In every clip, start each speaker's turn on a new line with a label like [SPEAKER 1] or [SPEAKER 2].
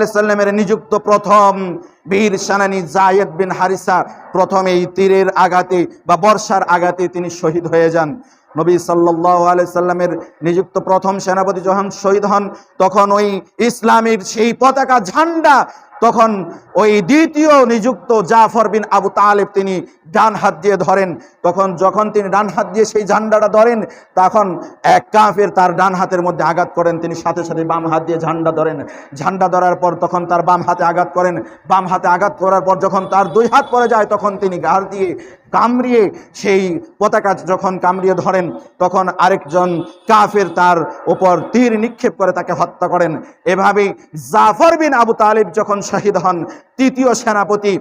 [SPEAKER 1] সাল্লামের নিযুক্ত প্রথম বীর সেনানী যায়েদ বিন হারিসা প্রথম এই তীরের আঘাতে বা বর্ষার আঘাতে তিনি শহীদ হয়ে যান। নবী সাল্লাল্লাহু আলাইহি সাল্লামের নিযুক্ত প্রথম সেনাপতি যখন শহীদ হন, তখন ওই ইসলামের সেই পতাকা ঝান্ডা তখন ওই দ্বিতীয় নিযুক্ত জাফর বিন আবু তালেব তিনি ডান হাত দিয়ে ধরেন। যখন তিনি ডান হাত দিয়ে সেই ঝান্ডাটা ধরেন, তখন এক কাফের তার ডান হাতের মধ্যে আঘাত করেন। তিনি সাথে সাথে বাম হাত দিয়ে ঝান্ডা ধরেন। ঝান্ডা ধরার পর তখন তার বাম হাতে আঘাত করেন। বাম হাতে আঘাত করার পর যখন তার দুই হাত পড়ে যায়, তখন তিনি ঘাড় দিয়ে কামড়িয়ে সেই পতাকা যখন কামড়িয়ে ধরেন, তখন আরেকজন কাফের তার উপর তীর নিক্ষেপ করে তাকে হত্যা করেন। এভাবে জাফর বিন আবু তালিব যখন শহীদ হন, তৃতীয় সেনাপতি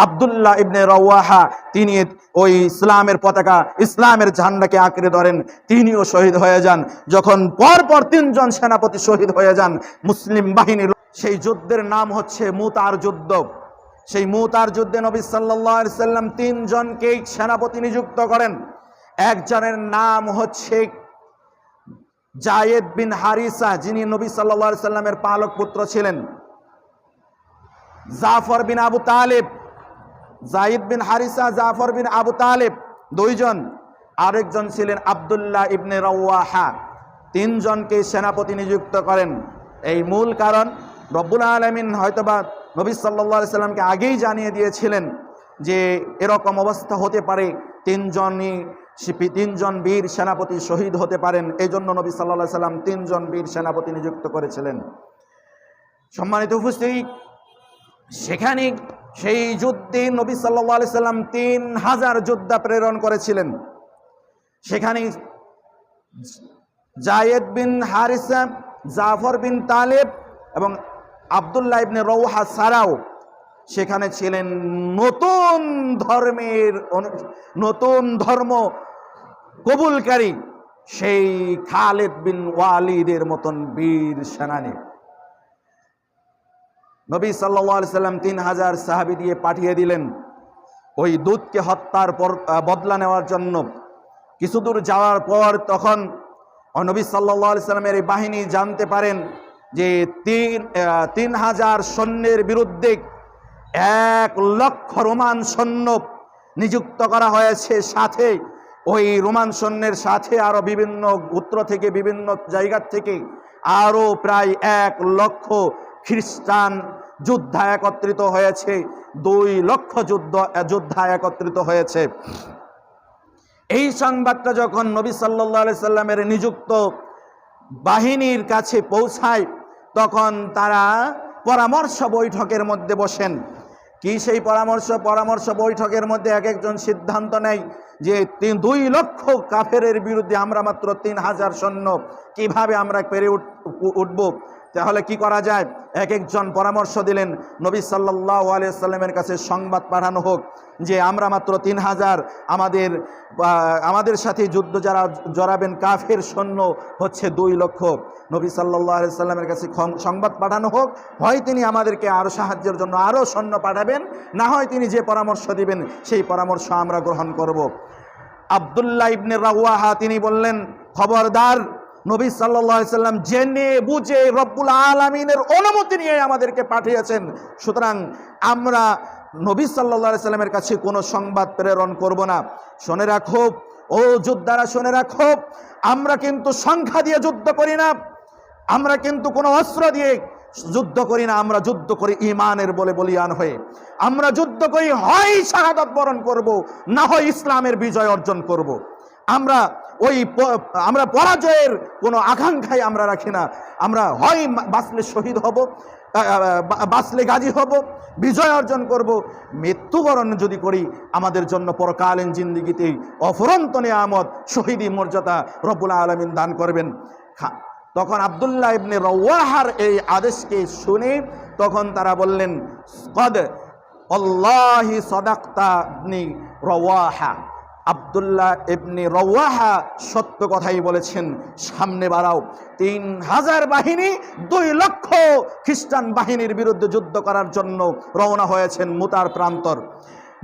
[SPEAKER 1] আব্দুল্লাহ ইবনে রওয়াহা তিনি ওই ইসলামের পতাকা, ইসলামের ঝান্ডাকে আঁকড়ে ধরেন, তিনিও শহীদ হয়ে যান। যখন পরপর তিনজন সেনাপতি শহীদ হয়ে যান মুসলিম বাহিনীর, সেই যুদ্ধের নাম হচ্ছে মুতার যুদ্ধ। সেই মুতার যুদ্ধে নবী সাল্লাল্লাহু আলাইহি সাল্লাম তিনজনকে সেনাপতি নিযুক্ত করেন। একজনের নাম হচ্ছে যায়েদ বিন হারিসা, যিনি নবী সাল্লাল্লাহু আলাইহি সাল্লামের পালক পুত্র ছিলেন। জাফর বিন আবু তালেব, যায়েদ বিন হারিসা, জাফর বিন আবু তালেব দুইজন। আরেকজন ছিলেন আব্দুল্লাহ ইবনে রওয়াহা। তিনজনকে সেনাপতি নিযুক্ত করেন। এই মূল কারণ, রব্বুল আলামিন হয়তোবা নবী সাল্লাল্লাহু আলাইহি সাল্লামকে আগেই জানিয়ে দিয়েছিলেন যে এরকম অবস্থা হতে পারে, তিনজন বীর সেনাপতি শহীদ হতে পারেন। এই জন্য নবী সাল্লাল্লাহু আলাইহি সাল্লাম তিনজন বীর সেনাপতি নিযুক্ত করেছিলেন। সম্মানিত উপস্থিতি, সেখানে সেই যুদ্ধে নবী সাল্লাল্লাহু আলাইহি সাল্লাম 3000 যোদ্ধা প্রেরণ করেছিলেন। সেখানে যায়েদ বিন হারিসা, জাফর বিন তালেব এবং আব্দুল্লাহ ইবনে রওয়াহা ছাড়াও সেখানে ছিলেন নতুন ধর্ম কবুলকারী সেই খালিদ বিন ওয়ালিদের মতন বীর সেনানী। নবী সাল্লাল্লাহু আলাইহি সাল্লাম 3000 সাহাবী দিয়ে পাঠিয়ে দিলেন ওই দূতকে হত্যার বদলা নেওয়ার জন্য। কিছু দূর যাওয়ার পর তখন নবী সাল্লাল্লাহু আলাইহি সাল্লামের এই বাহিনী জানতে পারেন যে 3000 সৈন্যের বিরুদ্ধে 1 লক্ষ রোমান সৈন্য নিযুক্ত করা হয়েছে। সাথে ওই রোমান সৈন্যের সাথে আরো বিভিন্ন গোত্র থেকে, বিভিন্ন জায়গা থেকে আরো প্রায় 1 লক্ষ খ্রিস্টান যোদ্ধা একত্রিত হয়েছে। 2 লক্ষ যোদ্ধা একত্রিত হয়েছে। এই সংবাদটা যখন নবী সাল্লাল্লাহু আলাইহি সাল্লামের নিযুক্ত বাহিনীর কাছে পৌঁছায়, তখন তারা পরামর্শ বৈঠকের মধ্যে বসেন। কি সেই পরামর্শ বৈঠকের মধ্যে এক একজন সিদ্ধান্ত নেয় যে 2 লক্ষ কাফেরের বিরুদ্ধে আমরা মাত্র 3000 সৈন্য, কিভাবে আমরা পেরে উঠব, তাহলে কি করা যায়? এক একজন পরামর্শ দিলেন। নবী সাল্লাল্লাহু আলাইহি সাল্লামের কাছে সংবাদ পাঠানো হোক যে আমরা মাত্র 3000, আমাদের সাথে যুদ্ধ যারা জড়াবেন কাফের সৈন্য হচ্ছে 2 লক্ষ। নবী সাল্লাল্লাহু আলাইহি সাল্লামের কাছে সংবাদ পাঠানো হোক, হয় তিনি আমাদেরকে আরো সাহায্যের জন্য আরো সৈন্য পাঠাবেন, না হয় তিনি যে পরামর্শ দিবেন সেই পরামর্শ আমরা গ্রহণ করব। আব্দুল্লাহ ইবনে রওয়াহা তিনি বললেন, খবরদার, নবী সাল্লাল্লাহু আলাইহি সাল্লাম জেনে বুঝে রব্বুল আলামিনের অনুমতি নিয়ে আমাদেরকে পাঠিয়েছেন, সুতরাং আমরা নবী সাল্লাল্লাহু আলাইহি সাল্লামের কাছে কোনো সংবাদ প্রেরণ করব না। শুনে রাখো ও যোদ্ধারা, শুনে রাখো, আমরা কিন্তু সংখ্যা দিয়ে যুদ্ধ করি না, আমরা কিন্তু কোনো অস্ত্র দিয়ে যুদ্ধ করি না, আমরা যুদ্ধ করি ঈমানের বলে বলিয়ান হয়ে। আমরা যুদ্ধ করি হয় শাহাদাত বরণ করব, না হয় ইসলামের বিজয় অর্জন করব। আমরা পরাজয়ের কোনো আকাঙ্ক্ষাই আমরা রাখি না। আমরা হয় বাঁচলে শহীদ হব, বাঁচলে গাজী হব, বিজয় অর্জন করব। মৃত্যুবরণ যদি করি, আমাদের জন্য পরকালীন জিন্দেগিতে অফুরন্ত নিয়ামত, শহীদি মর্যাদা রব্বুল আলামিন দান করবেন। তখন আব্দুল্লাহ ইবনে রওয়াহার এই আদেশকে শুনে তখন তারা বললেন, কদ আল্লাহি সাদাকতা ইবনে রওয়াহা, আব্দুল্লাহ ইবনে রওয়াহা সত্য কথাই বলেছেন, সামনে বাড়াও। 3000 বাহিনী 2 লক্ষ খ্রিস্টান বাহিনীর বিরুদ্ধে যুদ্ধ করার জন্য রওনা হয়েছেন মুতার প্রান্তর।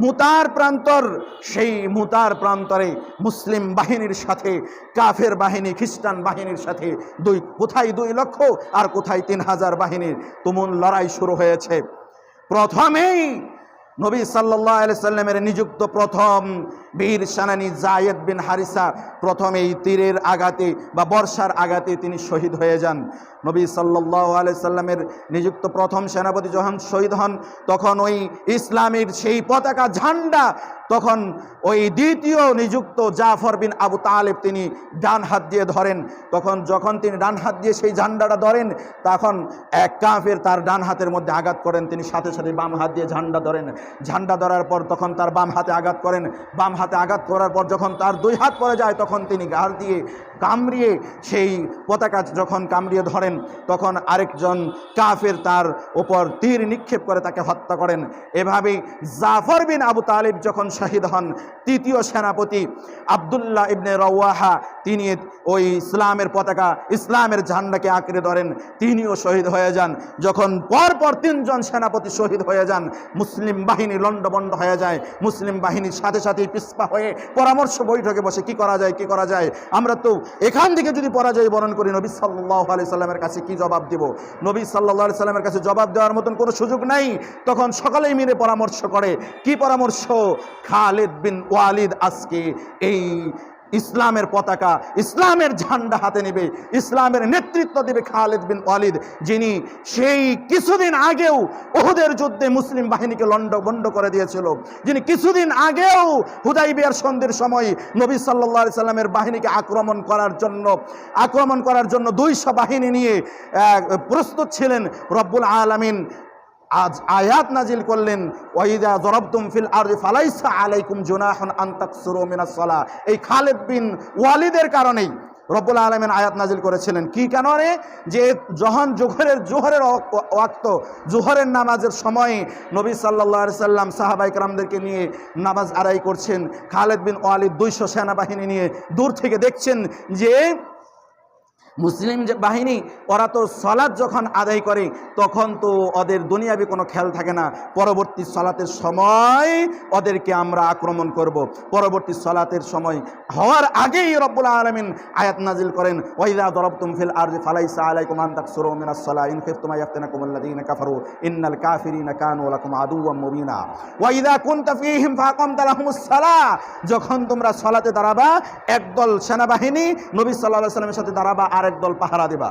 [SPEAKER 1] মুতার প্রান্তর, সেই মুতার প্রান্তরে মুসলিম বাহিনীর সাথে কাফের বাহিনী, খ্রিস্টান বাহিনীর সাথে কোথায় 2 লক্ষ আর কোথায় 3000 বাহিনীর তুমুল লড়াই শুরু হয়েছে। প্রথমেই নবী সাল্লাল্লাহু আলাইহি সাল্লামের নিযুক্ত প্রথম বীর সেনানী যায়েদ বিন হারিসা প্রথমেই তীরের আঘাতে বা বর্ষার আঘাতে তিনি শহীদ হয়ে যান। নবী সাল্লাল্লাহু আলাইহি সাল্লামের নিযুক্ত প্রথম সেনাপতি যখন শহীদ হন, তখন ওই ইসলামের সেই পতাকা ঝান্ডা তখন ওই দ্বিতীয় নিযুক্ত জাফর বিন আবু তালেব তিনি ডান হাত দিয়ে ধরেন। যখন তিনি ডান হাত দিয়ে সেই ঝান্ডাটা ধরেন, তখন এক কাফের তার ডান হাতের মধ্যে আঘাত করেন, তিনি সাথে সাথে বাম হাত দিয়ে ঝান্ডা ধরেন। ঝান্ডা ধরার পর তখন তার বাম হাতে আঘাত করেন। বাম হাতে আঘাত করার পর যখন তার 2 হাত পড়ে যায়, তখন তিনি ঘাড় দিয়ে কামড়িয়ে সেই পতাকা যখন কামড়িয়ে ধরেন, তখন আরেকজন কাফের তার ওপর তীর নিক্ষেপ করে তাকে হত্যা করেন। এভাবেই জাফর বিন আবু তালিব যখন শহীদ হন, তৃতীয় সেনাপতি আব্দুল্লাহ ইবনে রওয়াহা তিনি ওই ইসলামের পতাকা, ইসলামের ঝান্ডাকে আঁকড়ে ধরেন, তিনিও শহীদ হয়ে যান। যখন পরপর 3 জন সেনাপতি শহীদ হয়ে যান, মুসলিম বাহিনী লণ্ডভণ্ড হয়ে যায়। মুসলিম বাহিনীর সাথে সাথেই পিছপা হয়ে পরামর্শ বৈঠকে বসে কি করা যায়। আমরা তো এখান থেকে যদি পরাজয় বরণ করি, নবী সাল্লাল্লাহু আলাইহি সাল্লামের কাছে কি জবাব দেব? নবী সাল্লাল্লাহু আলাইহি সাল্লামের কাছে জবাব দেওয়ার মতন কোনো সুযোগ নাই। তখন সকলেই মিলে পরামর্শ করে। কি পরামর্শ? খালিদ বিন ওয়ালিদ আজকে এই ইসলামের পতাকা, ইসলামের ঝান্ডা হাতে নেবে, ইসলামের নেতৃত্ব দেবে খালিদ বিন ওয়ালিদ, যিনি সেই কিছুদিন আগেও উহুদের যুদ্ধে মুসলিম বাহিনীকে লণ্ডভণ্ড করে দিয়েছিল, যিনি কিছুদিন আগেও হুদাইবিয়ার সন্ধির সময় নবী সাল্লাল্লাহু আলাইহি সাল্লামের বাহিনীকে আক্রমণ করার জন্য 200 বাহিনী নিয়ে প্রস্তুত ছিলেন। রব্বুল আলামিন আজ আয়াত নাজিল করলেন, ওয়াইদা যরাবতুম ফিল আরদি ফালাইসা আলাইকুম জুনাহুন আন তাকসুরু মিনাস সালাহ। এই খালিদ বিন ওয়ালিদের কারণেই রব্বুল আলামিন আয়াত নাজিল করেছিলেন। কি কারণে? যে যখন জোহরের ওয়াক্ত, জোহরের নামাজের সময় নবী সাল্লাল্লাহু আলাইহি সাল্লাম সাহাবায়ে কেরামদেরকে নিয়ে নামাজ আদায় করছেন, খালিদ বিন ওয়ালিদ 200 সেনাবাহিনী নিয়ে দূর থেকে দেখছেন যে মুসলিম যে বাহিনী, ওরা তো সালাত যখন আদায় করে তখন তো ওদের দুনিয়াবি কোনো খেয়াল থাকে না। পরবর্তী সালাতের সময় ওদেরকে আমরা আক্রমণ করব। পরবর্তী সালাতের সময় হওয়ার আগেই রব্বুল আলামিন আয়াত নাজিল করেন, ওয়াইদা দরাবতুম ফিল আরদি ফালাইসা আলাইকুম আন তাকসুরু মিনাস সালাহ ইন খিফতুম ইয়াফতিনাকুমুল্লাযীনা কাফারু ইন্নাল কাফিরিনা কানু লাকুম আদুওয়াম মুবিনা ওয়াইদা কুনতা ফীহিম ফাআকামতা লাহুমুস সালাহ। যখন তোমরা সালাতে দাঁড়াবা, একদল সেনাবাহিনী নবী সাল্লাল্লাহু আলাইহি সাল্লামের সাথে দাঁড়াবা, আরেক দল পাহারা দেবা।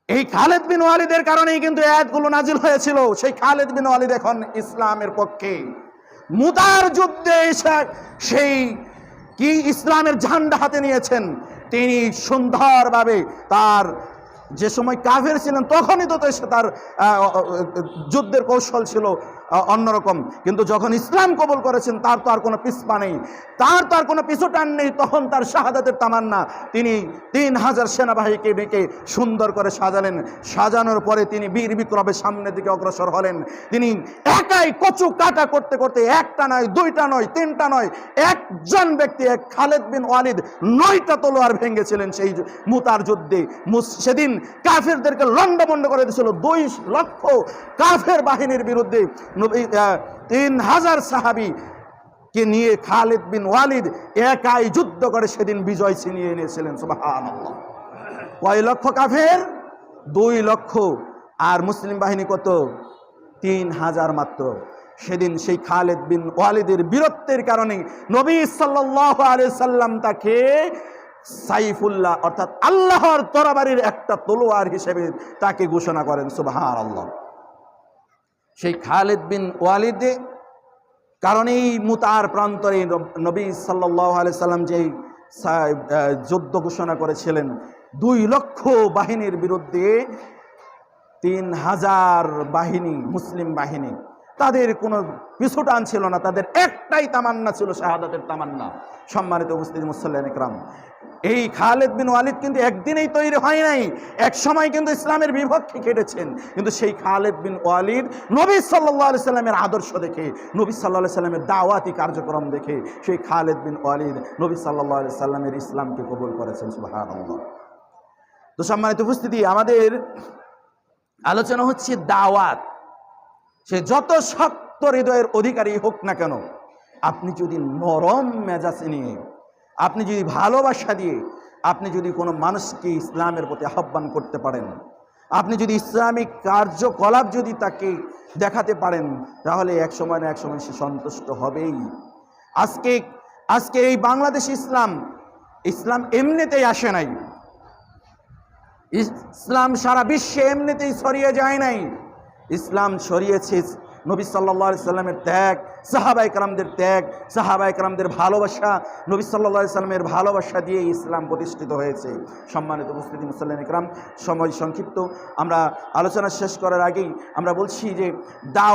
[SPEAKER 1] এই খালিদ বিন ওয়ালিদের কারণেই কিন্তু আয়াতগুলো নাজিল হয়েছিল। সেই খালিদ বিন ওয়ালিদ এখন ইসলামের পক্ষে। মুতার যুদ্ধে সেই কি ইসলামের ঝান্ডা হাতে নিয়েছেন। তিনি সুন্দরভাবে তার যে সময় কাফের ছিলেন তখনই তো তার যুদ্ধের কৌশল ছিল অন্যরকম, কিন্তু যখন ইসলাম কবুল করেছেন তার তো আর কোনো পিছপা নেই, তার তো আর কোনো পিছুটান নেই। তখন তার শাহাদাতের তামান্না, তিনি 3000 সেনাবাহিনীকে ডেকে সুন্দর করে সাজালেন। সাজানোর পরে তিনি বীর বিক্রমে সামনের দিকে অগ্রসর হলেন। তিনি একাই কচু কাটা করতে করতে, একটা নয়, দুইটা নয়, তিনটা নয়, একজন ব্যক্তি, এক খালিদ বিন ওয়ালিদ 9টা তলোয়ার ভেঙেছিলেন সেই মুতার যুদ্ধে। সেদিন কাফেরদেরকে লণ্ডভণ্ড করে দিয়েছিল 2 লক্ষ কাফের বাহিনীর বিরুদ্ধে 3000 সাহাবীকে নিয়ে খালিদ বিন ওয়ালিদ একাই যুদ্ধ করে সেদিন বিজয় ছিনিয়ে এনেছিলেন। সুবহানাল্লাহ। কয় লক্ষ কাফের? 2 লক্ষ। আর মুসলিম বাহিনী কত? 3000 মাত্র। সেদিন সেই খালিদ বিন ওয়ালিদের বীরত্বের কারণে নবী সাল্লাল্লাহু আলাইহি সাল্লাম তাকে সাইফুল্লাহ অর্থাৎ আল্লাহর তরবারির একটা তলোয়ার হিসেবে তাকে ঘোষণা করেন। সুবহানাল্লাহ। সেই খালিদ বিন ওয়ালিদ কারণেই মুতার প্রান্তরে নবী সাল্লাল্লাহু আলাইহি সাল্লাম যেই যুদ্ধ ঘোষণা করেছিলেন 2 লক্ষ বাহিনীর বিরুদ্ধে 3000 বাহিনী, মুসলিম বাহিনী, তাদের কোনো পিছুটান ছিল না, তাদের একটাই তামান্না ছিল, শাহাদাতের তামান্না। সম্মানিত উপস্থিতি মুসল্লিয়ান ইকরাম, এই খালিদ বিন ওয়ালিদ কিন্তু একদিনেই তৈরি হয় নাই, এক সময় কিন্তু ইসলামের বিপক্ষে কেটেছেন। কিন্তু সেই খালিদ বিন ওয়ালিদ নবী সাল্লাল্লাহু আলাইহি সাল্লামের আদর্শ দেখে, নবী সাল্লাল্লাহু আলাইহি সাল্লামের দাওয়াতি কার্যক্রম দেখে সেই খালিদ বিন ওয়ালিদ নবী সাল্লাল্লাহু আলাইহি সাল্লামের ইসলামকে কবুল করেছেন। সুবহানাল্লাহ। তো সম্মানিত উপস্থিতি, আমাদের আলোচনা হচ্ছে দাওয়াত। সে যত শক্ত শক্ত হৃদয়ের অধিকারী হোক না কেন, আপনি যদি নরম মেজাজ নিয়ে, আপনি যদি ভালোবাসা দিয়ে, আপনি যদি কোনো মানুষকে ইসলামের প্রতি আহ্বান করতে পারেন, আপনি যদি ইসলামিক কার্যকলাপ যদি তাকে দেখাতে পারেন, তাহলে এক সময় না এক সময় সে সন্তুষ্ট হবেই। আজকে এই বাংলাদেশ ইসলাম এমনিতেই আসে নাই, ইসলাম সারা বিশ্বে এমনিতেই ছড়িয়ে যায় নাই। ইসলাম ছড়িয়েছে নবী সাল্লাল্লাহু আলাইহি সাল্লামের ত্যাগ, সাহাবায়ে কেরামদের ত্যাগ, সাহাবায়ে কেরামদের ভালোবাসা, নবী সাল্লাল্লাহু আলাইহি সাল্লামের ভালোবাসা দিয়ে ইসলাম প্রতিষ্ঠিত হয়েছে। সম্মানিত উপস্থিতি মুসল্লিয়ান কিরাম, সময় সংক্ষিপ্ত, আমরা আলোচনা শেষ করার আগেই আমরা বলছি যে দাওয়াত